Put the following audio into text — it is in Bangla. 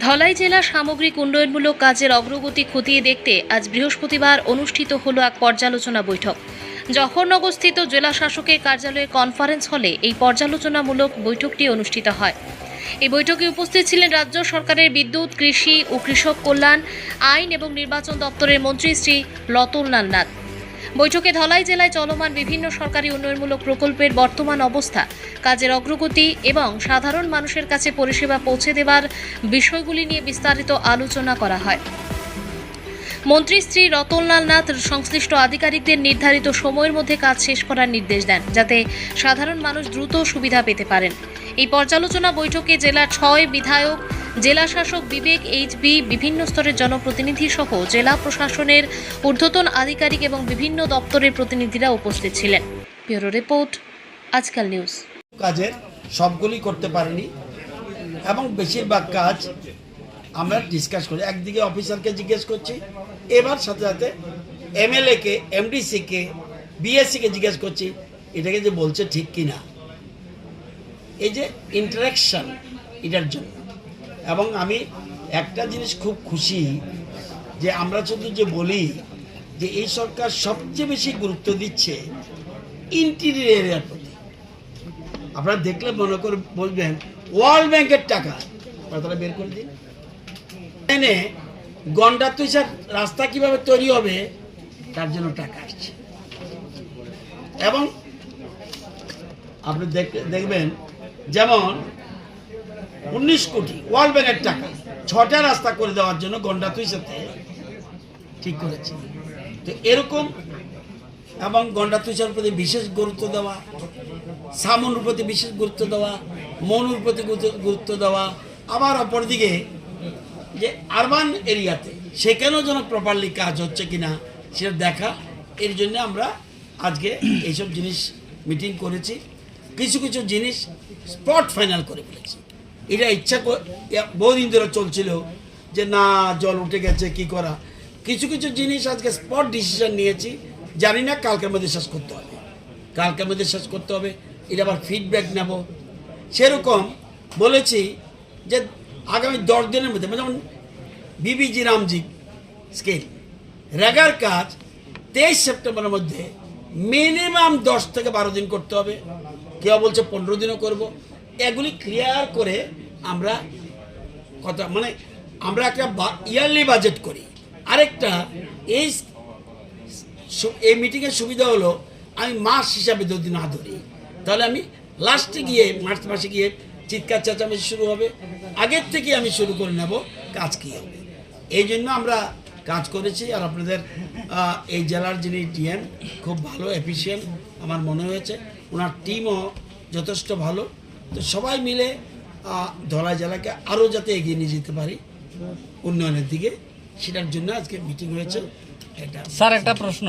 ধলাই জেলা সামগ্রিক উন্নয়নমূলক কাজের অগ্রগতি খতিয়ে দেখতে আজ বৃহস্পতিবার অনুষ্ঠিত হলো এক পর্যালোচনা বৈঠক। জওহরনগরস্থিত জেলা শাসকের কার্যালয়ের কনফারেন্স হলে এই পর্যালোচনামূলক বৈঠকটি অনুষ্ঠিত হয়। এই বৈঠকে উপস্থিত ছিলেন রাজ্য সরকারের বিদ্যুৎ, কৃষি ও কৃষক কল্যাণ, আইন এবং নির্বাচন দপ্তরের মন্ত্রী শ্রী রতনলাল নাথ। বৈঠকে ধলাই জেলায় চলমান বিভিন্ন সরকারি উন্নয়নমূলক প্রকল্পের বর্তমান অবস্থা, কাজের অগ্রগতি এবং সাধারণ মানুষের কাছে পরিষেবা পৌঁছে দেওয়ার বিষয়গুলি নিয়ে বিস্তারিত আলোচনা করা হয়। মন্ত্রী শ্রী রতনলাল নাথ সংশ্লিষ্ট আধিকারিকদের নির্ধারিত সময়ের মধ্যে কাজ শেষ করার নির্দেশ দেন, যাতে সাধারণ মানুষ দ্রুত সুবিধা পেতে পারেন। এই পর্যালোচনা বৈঠকে জেলার 6 বিধায়ক, জেলা শাসক বিবেক এইচবি, বিভিন্ন স্তরের জনপ্রতিনিধি সহ জেলা প্রশাসনের ঊর্ধ্বতন আধিকারিক এবং বিভিন্ন দপ্তরের প্রতিনিধিরা উপস্থিত ছিলেন। ব্যুরো রিপোর্ট, আজকাল নিউজ। কাজের সবগুলি করতে পারিনি এবং বেশিরভাগ কাজ আমরা ডিসকাস করি। একদিকে অফিসারকে জিজ্ঞেস করছি, এবার সাথে সাথে এমএলএকে, এমডিসিকে, বিএসসিকে জিজ্ঞেস করছি এটাকে যে বলছে ঠিক কি না। এই যে ইন্টারাকশন, এটার জন্য। এবং আমি একটা জিনিস খুব খুশি যে আমরা শুধু যে বলি যে এই সরকার সবচেয়ে বেশি গুরুত্ব দিচ্ছে ইন্টেরিয়র এরিয়ার প্রতি। আপনারা দেখলে মনে করে বলবেন ওয়ার্ল্ড ব্যাংকের টাকা তারা বের করে দিন, এনে গন্ডা তুষার রাস্তা কিভাবে তৈরি হবে তার জন্য টাকা আসছে। এবং আপনি দেখবেন যেমন 19 কোটি ওয়ার্ল্ড ব্যাংকের টাকা 6টা রাস্তা করে দেওয়ার জন্য গন্ডা তুষাতে ঠিক করেছে। তো এরকম এবং গন্ডা তুষার প্রতি বিশেষ গুরুত্ব দেওয়া, সামনুর প্রতি বিশেষ গুরুত্ব দেওয়া, মনুর প্রতি গুরুত্ব দেওয়া, আবার অপরদিকে যে আরবান এরিয়াতে সেখানেও যেন প্রপারলি কাজ হচ্ছে কিনা সেটা দেখা। এর জন্য আমরা আজকে এইসব জিনিস মিটিং করেছি। কিছু কিছু জিনিস স্পট ফাইনাল করে ফেলেছি। এটা ইচ্ছা বহুদিন ধরে চলছিল যে না জল উঠে গেছে কি করা। কিছু কিছু জিনিস আজকে স্পট ডিসিশন নিয়েছি, জানি না কালকের মধ্যে শেষ করতে হবে, কালকের মধ্যে শেষ করতে হবে। এটা আবার ফিডব্যাক নেব। সেরকম বলেছি যে আগামী 10 দিনের মধ্যে, যেমন বিবিজি রামজি স্কিম রেগার কাজ 23 সেপ্টেম্বরের মধ্যে মিনিমাম 10 থেকে 12 দিন করতে হবে। কেউ বলছে 15 দিনও করব। এগুলি ক্লিয়ার করে আমরা কথা আমরা একটা ইয়ারলি বাজেট করি। আরেকটা এই মিটিংয়ের সুবিধা হলো আমি মাস হিসাবে যদি না ধরি তাহলে আমি লাস্টে গিয়ে মার্চ মাসে গিয়ে চিৎকার চেঁচামেচি শুরু হবে। আগের থেকে আমি শুরু করে নেব কাজ কী হবে। এই জন্য আমরা কাজ করেছি। আর আপনাদের এই জেলার যিনি ডিএম খুব ভালো, এফিশিয়েন্ট আমার মনে হয়েছে। ওনার টিমও যথেষ্ট ভালো। তো সবাই মিলে ধলাই জেলাকে আরও যাতে এগিয়ে নিয়ে যেতে পারি উন্নয়নের দিকে, সেটার জন্য আজকে মিটিং হয়েছে। এটা স্যার একটা প্রশ্ন।